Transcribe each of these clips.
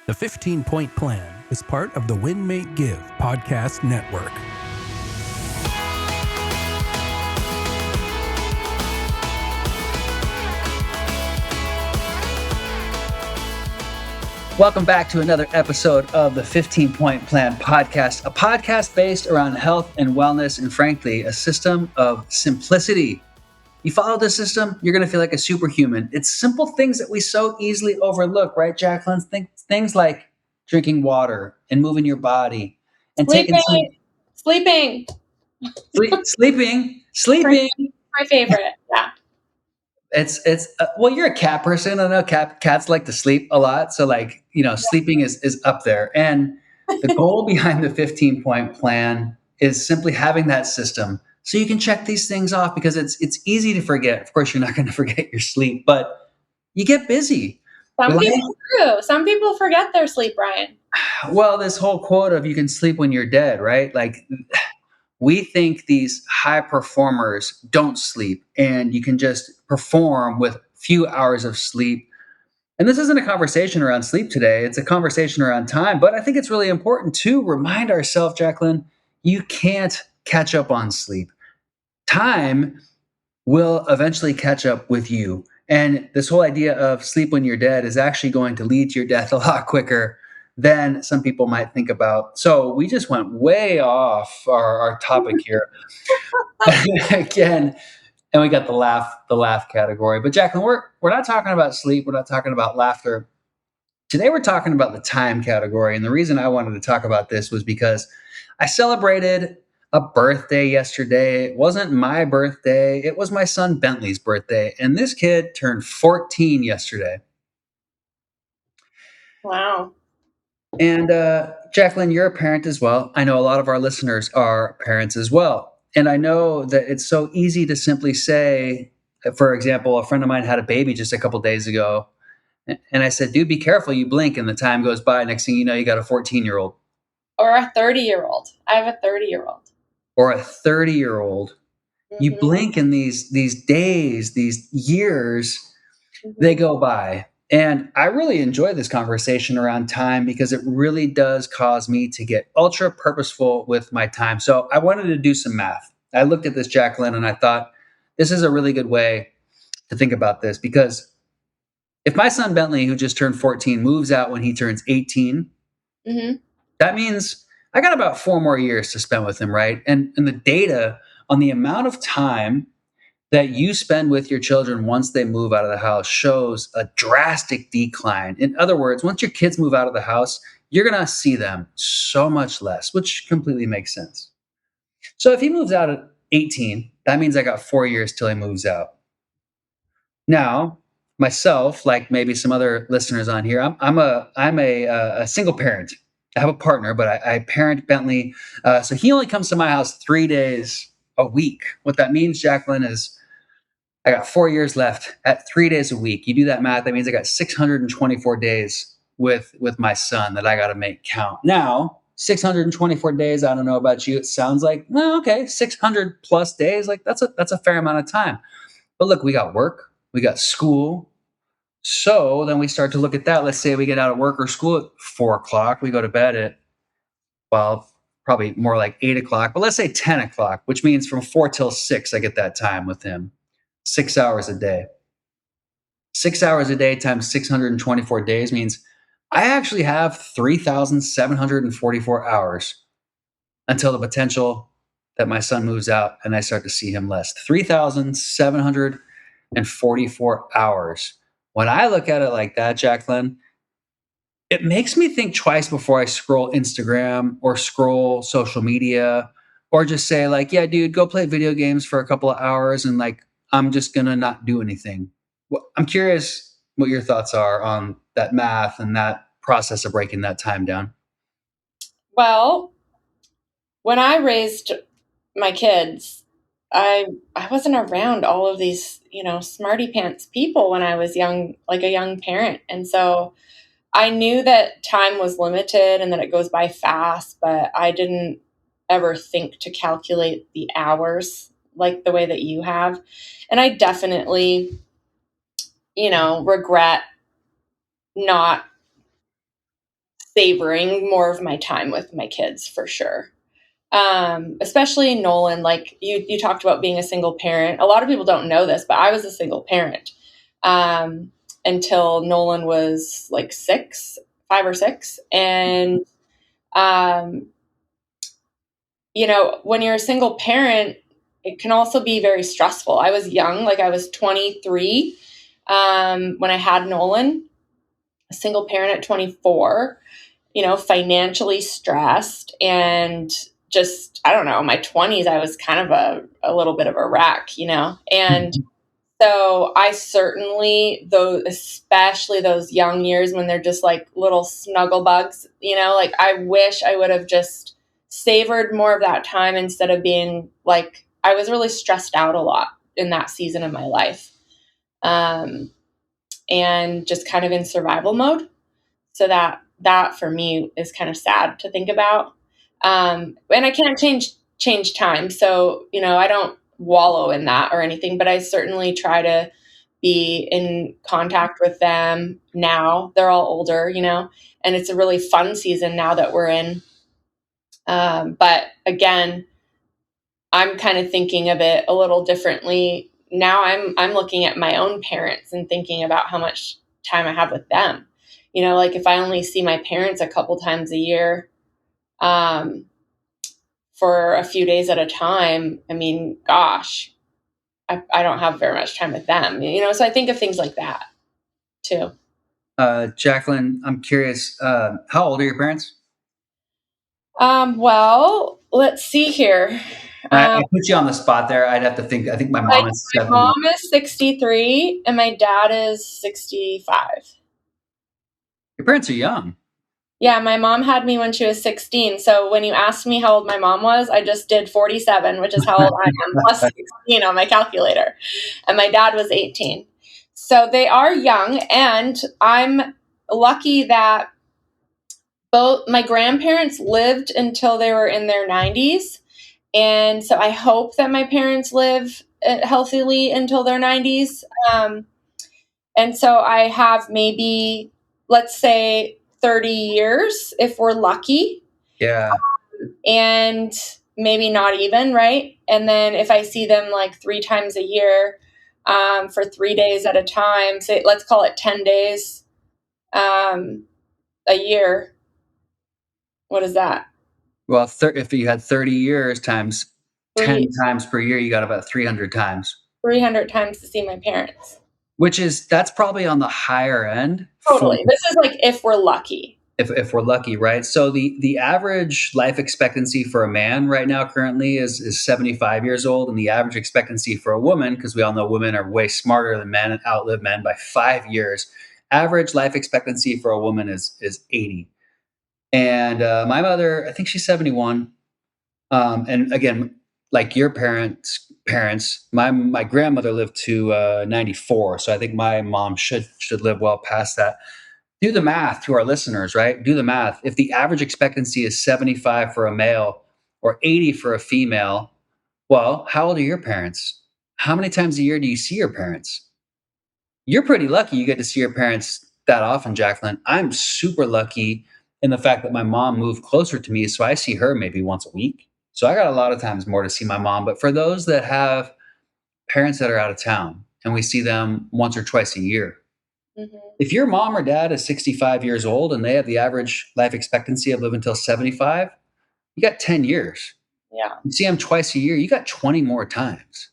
The 15-Point Plan is part of the Win Make Give podcast network. Welcome back to another episode of the 15-Point Plan podcast, a podcast based around health and wellness and, frankly, a system of simplicity. You follow this system, you're going to feel like a superhuman. It's simple things that we so easily overlook, right, Jacqueline? Things like drinking water and moving your body and Sleeping. Sleeping. My favorite. Yeah. It's well, you're a cat person. I know cats like to sleep a lot. So sleeping is up there. And the goal behind the 15-Point Plan is simply having that system so you can check these things off, because it's easy to forget. Of course, you're not going to forget your sleep, but you get busy. Some people do. Some people forget their sleep, Brian. Well, this whole quote of you can sleep when you're dead, right? Like, we think these high performers don't sleep and you can just perform with few hours of sleep. And this isn't a conversation around sleep today. It's a conversation around time. But I think it's really important to remind ourselves, Jacqueline, you can't catch up on sleep. Time will eventually catch up with you. And this whole idea of sleep when you're dead is actually going to lead to your death a lot quicker than some people might think about. So we just went way off our topic here again, and we got the laugh category. But Jacqueline, we're not talking about sleep. We're not talking about laughter. Today we're talking about the time category. And the reason I wanted to talk about this was because I celebrated a birthday yesterday. It wasn't my birthday. It was my son Bentley's birthday. And this kid turned 14 yesterday. Wow. And Jacqueline, you're a parent as well. I know a lot of our listeners are parents as well. And I know that it's so easy to simply say, for example, a friend of mine had a baby just a couple days ago. And I said, dude, be careful. You blink and the time goes by. Next thing you know, you got a 14-year-old. Or a 30-year-old. I have a 30-year-old. Or a 30-year-old. Mm-hmm. You blink and these days, these years, they go by. And I really enjoy this conversation around time because it really does cause me to get ultra purposeful with my time. So I wanted to do some math. I looked at this, Jacqueline, and I thought this is a really good way to think about this, because if my son Bentley, who just turned 14, moves out when he turns 18, that means I got about 4 more years to spend with him, right? And the data on the amount of time that you spend with your children once they move out of the house shows a drastic decline. In other words, once your kids move out of the house, you're going to see them so much less, which completely makes sense. So if he moves out at 18, that means I got 4 years till he moves out. Now, myself, like maybe some other listeners on here, I'm a single parent. I have a partner, but I parent Bentley. So he only comes to my house 3 days a week. What that means, Jacqueline, is I got 4 years left at 3 days a week. You do that math, that means I got 624 days with my son that I got to make count. Now, 624 days, I don't know about you. It sounds like, well, okay, 600 plus days. Like that's a fair amount of time. But look, we got work, we got school. So then we start to look at that. Let's say we get out of work or school at 4 o'clock. We go to bed at, well, probably more like 8 o'clock, but let's say 10 o'clock, which means from 4 till 6, I get that time with him. 6 hours a day. 6 hours a day times 624 days means I actually have 3,744 hours until the potential that my son moves out and I start to see him less. 3,744 hours. When I look at it like that, Jacqueline, it makes me think twice before I scroll Instagram or scroll social media, or just say like, yeah, dude, go play video games for a couple of hours and like, I'm just going to not do anything. Well, I'm curious what your thoughts are on that math and that process of breaking that time down. Well, when I raised my kids, I wasn't around all of these, smarty pants people when I was young, like a young parent. And so I knew that time was limited and that it goes by fast, but I didn't ever think to calculate the hours like the way that you have. And I definitely, regret not savoring more of my time with my kids for sure. Especially Nolan, like you talked about being a single parent. A lot of people don't know this, but I was a single parent until Nolan was like 5 or 6. And, when you're a single parent, it can also be very stressful. I was young, like I was 23 when I had Nolan, a single parent at 24, financially stressed, and just, I don't know, my 20s, I was kind of a little bit of a wreck, and so I certainly, especially those young years when they're just like little snuggle bugs, like I wish I would have just savored more of that time instead of being like, I was really stressed out a lot in that season of my life. And just kind of in survival mode. So that for me is kind of sad to think about. And I can't change time. So, I don't wallow in that or anything, but I certainly try to be in contact with them now. They're all older, and it's a really fun season now that we're in. But again, I'm kind of thinking of it a little differently. Now I'm looking at my own parents and thinking about how much time I have with them. Like if I only see my parents a couple times a year, for a few days at a time, I mean, gosh, I don't have very much time with them, so I think of things like that too. Jacqueline, I'm curious, how old are your parents? Well, let's see here. I put you on the spot there. I'd have to think. I think my mom is 70. My mom is 63 and my dad is 65. Your parents are young. Yeah, my mom had me when she was 16. So when you asked me how old my mom was, I just did 47, which is how old I am, plus 16 on my calculator. And my dad was 18. So they are young, and I'm lucky that both my grandparents lived until they were in their 90s. And so I hope that my parents live healthily until their 90s. And so I have maybe, let's say, 30 years if we're lucky. Yeah. And maybe not even, right? And then if I see them like 3 times a year for 3 days at a time, say, let's call it 10 days a year. What is that? Well, if you had 30 years times 10 times per year, you got about 300 times. 300 times to see my parents. That's probably on the higher end. Totally. This is like if we're lucky. If we're lucky, right? So the average life expectancy for a man right now currently is 75 years old, and the average expectancy for a woman, because we all know women are way smarter than men and outlive men by 5 years. Average life expectancy for a woman is 80. And my mother, I think she's 71. And again, like your parents, my grandmother lived to 94. So I think my mom should live well past that. Do the math to our listeners, right? Do the math. If the average expectancy is 75 for a male or 80 for a female, well, how old are your parents? How many times a year do you see your parents? You're pretty lucky you get to see your parents that often, Jacqueline. I'm super lucky in the fact that my mom moved closer to me, so I see her maybe once a week. So I got a lot of times more to see my mom. But for those that have parents that are out of town and we see them once or twice a year, if your mom or dad is 65 years old and they have the average life expectancy of living until 75, you got 10 years. Yeah. You see them twice a year, you got 20 more times.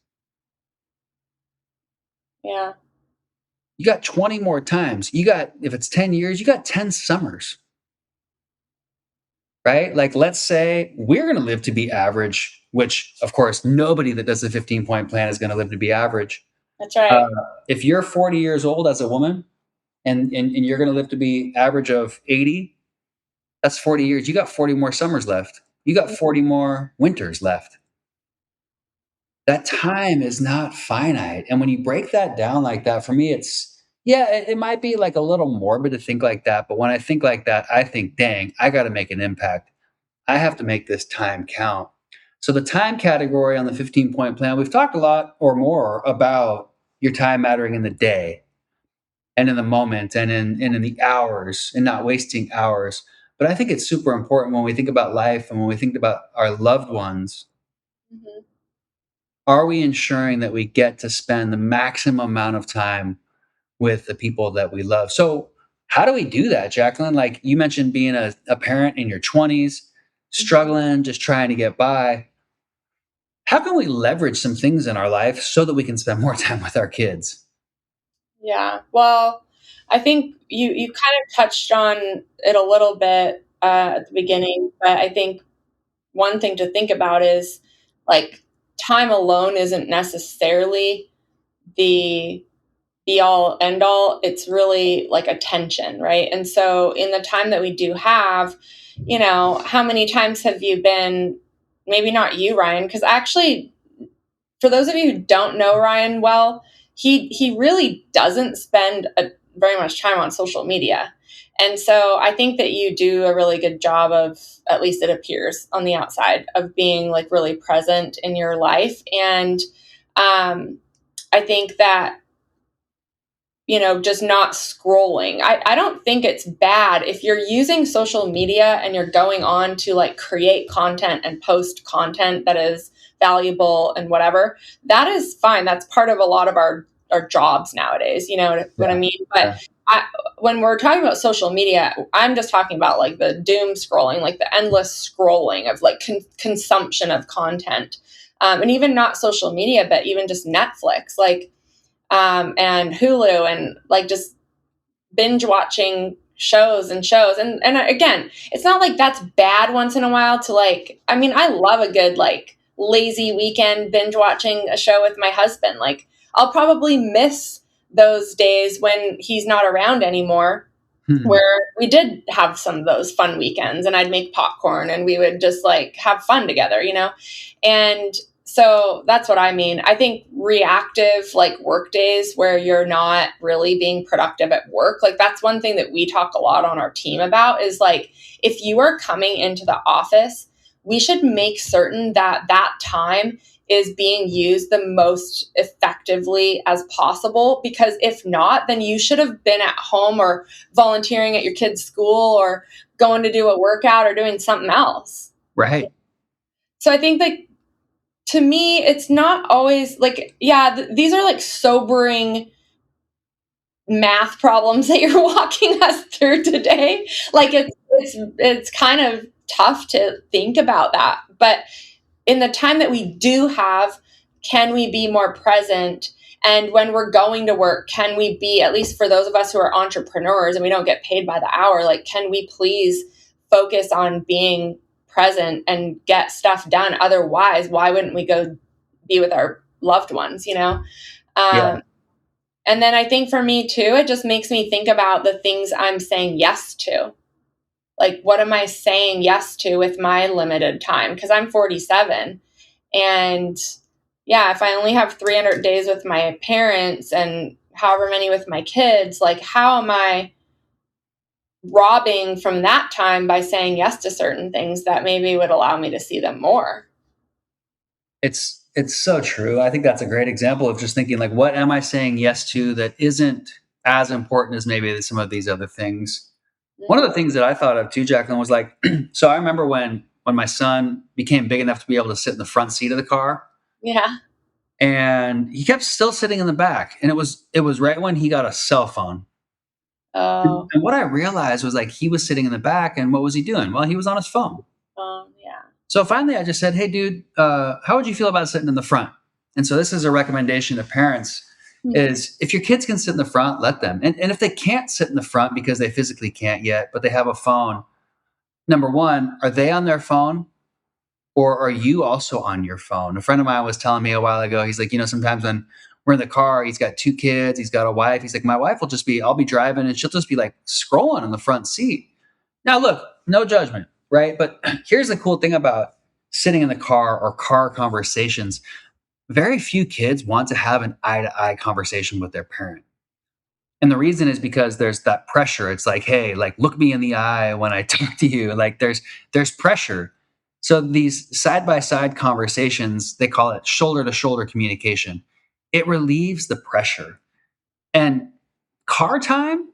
Yeah. You got 20 more times. If it's 10 years, you got 10 summers. Right? Like, let's say we're going to live to be average, which, of course, nobody that does the 15-point plan is going to live to be average. That's right. If you're 40 years old as a woman and you're going to live to be average of 80, that's 40 years. You got 40 more summers left. You got 40 more winters left. That time is not finite. And when you break that down like that, for me, it might be like a little morbid to think like that. But when I think like that, I think, dang, I got to make an impact. I have to make this time count. So the time category on the 15-point plan, we've talked a lot or more about your time mattering in the day and in the moment and in the hours and not wasting hours. But I think it's super important when we think about life and when we think about our loved ones, Mhm. are we ensuring that we get to spend the maximum amount of time with the people that we love? So, how do we do that, Jacqueline? Like you mentioned being a parent in your 20s, Mhm. struggling, just trying to get by. How can we leverage some things in our life so that we can spend more time with our kids? Yeah. Well, I think you kind of touched on it a little bit at the beginning, but I think one thing to think about is like time alone isn't necessarily the be all end all. It's really like attention, right? And so in the time that we do have, how many times have you been, maybe not you, Ryan, because actually, for those of you who don't know Ryan well, he really doesn't spend very much time on social media. And so I think that you do a really good job of, at least it appears on the outside, of being like really present in your life. And I think that, just not scrolling. I don't think it's bad if you're using social media and you're going on to like create content and post content that is valuable and whatever. That is fine. That's part of a lot of our jobs nowadays. You know what I Yeah. mean? But Yeah. when we're talking about social media, I'm just talking about like the doom scrolling, like the endless scrolling of like consumption of content. And even not social media, but even just Netflix. Like, and Hulu, and like just binge watching shows and shows. And again, it's not like that's bad once in a while to like, I mean, I love a good like lazy weekend binge watching a show with my husband. Like I'll probably miss those days when he's not around anymore, Hmm. where we did have some of those fun weekends and I'd make popcorn and we would just like have fun together. And so that's what I mean. I think reactive like work days where you're not really being productive at work, like that's one thing that we talk a lot on our team about is like, if you are coming into the office, we should make certain that that time is being used the most effectively as possible, because if not, then you should have been at home or volunteering at your kid's school or going to do a workout or doing something else. Right. So I think that to me, it's not always like, yeah, these are like sobering math problems that you're walking us through today. Like it's kind of tough to think about that. But in the time that we do have, can we be more present? And when we're going to work, can we be, at least for those of us who are entrepreneurs and we don't get paid by the hour, like, can we please focus on being present and get stuff done? Otherwise, why wouldn't we go be with our loved ones? Yeah. Um, and then I think for me too, it just makes me think about the things I'm saying yes to. Like, what am I saying yes to with my limited time? Because I'm 47. And yeah, if I only have 300 days with my parents and however many with my kids, like, how am I robbing from that time by saying yes to certain things that maybe would allow me to see them more? It's so true. I think that's a great example of just thinking like, what am I saying yes to that isn't as important as maybe some of these other things? One of the Mhm. things that I thought of too, Jacqueline, was like, so I remember when my son became big enough to be able to sit in the front seat of the car, Yeah. and he kept still sitting in the back, and it was right when he got a cell phone. And Oh, what I realized was like he was sitting in the back, and what was he doing? Well, he was on his phone. yeah. So finally, I just said, "Hey, dude, how would you feel about sitting in the front?" And so this is a recommendation to parents: Hmm. is if your kids can sit in the front, let them. And if they can't sit in the front because they physically can't yet, but they have a phone, number one, are they on their phone? Or are you also on your phone? A friend of mine was telling me a while ago, he's like, sometimes when we're in the car, he's got two kids, he's got a wife. He's like, my wife will just be, I'll be driving and she'll just be like scrolling in the front seat. Now, look, no judgment, right? But here's the cool thing about sitting in the car or car conversations: very few kids want to have an eye to eye conversation with their parent. And the reason is because there's that pressure. It's like, hey, like look me in the eye when I talk to you. Like there's pressure. So these side by side conversations, they call it shoulder to shoulder communication. It relieves the pressure. And car time,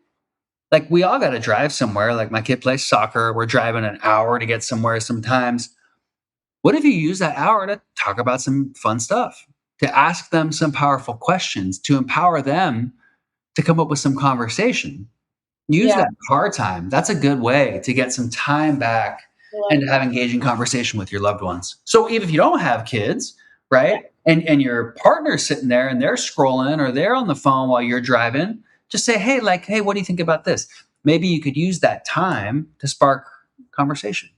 Like, we all got to drive somewhere. Like, my kid plays soccer. We're driving an hour to get somewhere sometimes. What if you use that hour to talk about some fun stuff, to ask them some powerful questions, to empower them to come up with some conversation? Use Yeah. that car time. That's a good way to get some time back I like and to that. have engaging conversation with your loved ones. So even if you don't have kids, right? And your partner's sitting there and they're scrolling or they're on the phone while you're driving, just say, hey, like, hey, what do you think about this? Maybe you could use that time to spark conversation.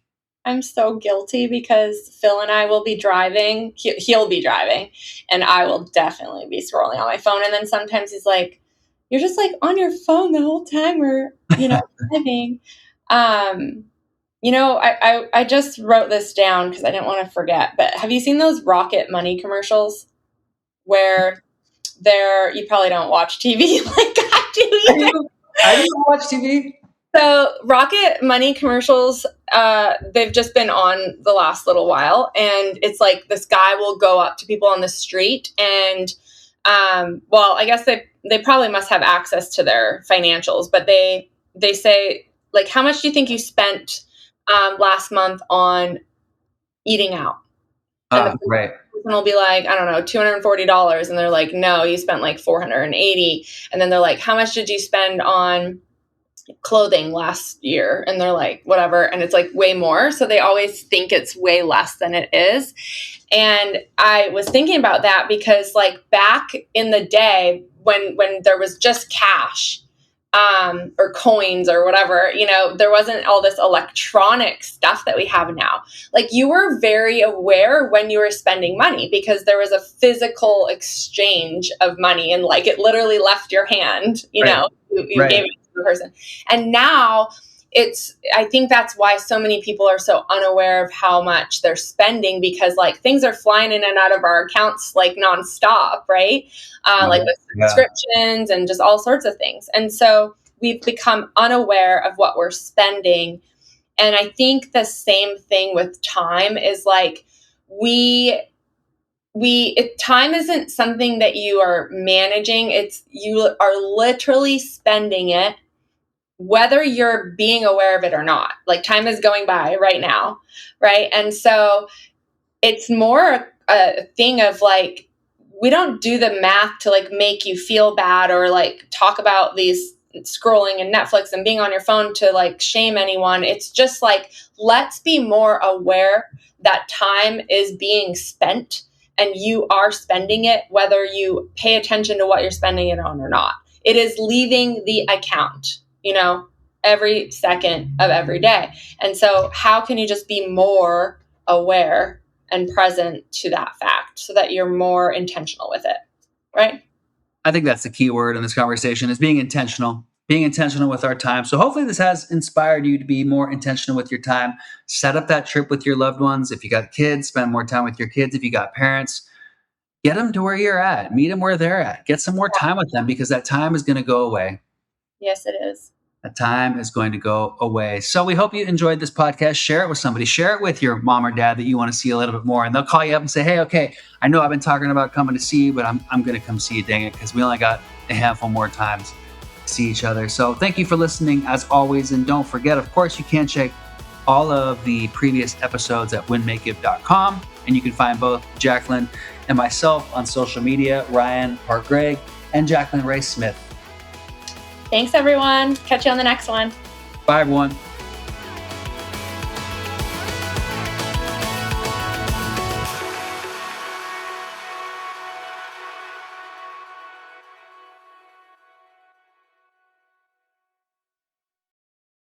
I'm so guilty because Phil and I will be driving. He'll be driving, and I will definitely be scrolling on my phone. And then sometimes he's like, "You're just like on your phone the whole time we're driving." I just wrote this down because I didn't want to forget. But have you seen those Rocket Money commercials where you probably don't watch TV like I do either. I do watch TV. So Rocket Money commercials, they've just been on the last little while, and it's like this guy will go up to people on the street, and I guess they probably must have access to their financials, but they say, like, how much do you think you spent last month on eating out? And the Right. person will be like, I don't know, $240, and they're like, no, you spent like $480, and then they're like, how much did you spend on clothing last year? And they're like, whatever, and it's like way more. So they always think it's way less than it is. And I was thinking about that because, like, back in the day when there was just cash or coins or whatever, there wasn't all this electronic stuff that we have now. Like, you were very aware when you were spending money because there was a physical exchange of money, and like it literally left your hand, you Right. gave it to the person. And now I think that's why so many people are so unaware of how much they're spending, because like things are flying in and out of our accounts like nonstop, right? Like with subscriptions and just all sorts of things. And so we've become unaware of what we're spending. And I think the same thing with time is like time isn't something that you are managing. You are literally spending it, whether you're being aware of it or not. Like, time is going by right now, right? And so it's more a thing of like, we don't do the math to like make you feel bad or like talk about these scrolling and Netflix and being on your phone to like shame anyone. It's just like, let's be more aware that time is being spent and you are spending it, whether you pay attention to what you're spending it on or not. It is leaving the account, every second of every day. And so how can you just be more aware and present to that fact so that you're more intentional with it, right? I think that's the key word in this conversation, is being intentional with our time. So hopefully this has inspired you to be more intentional with your time. Set up that trip with your loved ones. If you got kids, spend more time with your kids. If you got parents, get them to where you're at, meet them where they're at, get some more time with them, because that time is going to go away. Yes, it is. That time is going to go away. So we hope you enjoyed this podcast. Share it with somebody. Share it with your mom or dad that you want to see a little bit more. And they'll call you up and say, hey, okay, I know I've been talking about coming to see you, but I'm going to come see you, dang it, because we only got a handful more times to see each other. So thank you for listening, as always. And don't forget, of course, you can check all of the previous episodes at winmakegive.com. And you can find both Jacqueline and myself on social media, Ryan Park Gregg and Jacqueline Ray Smith. Thanks, everyone. Catch you on the next one. Bye, everyone.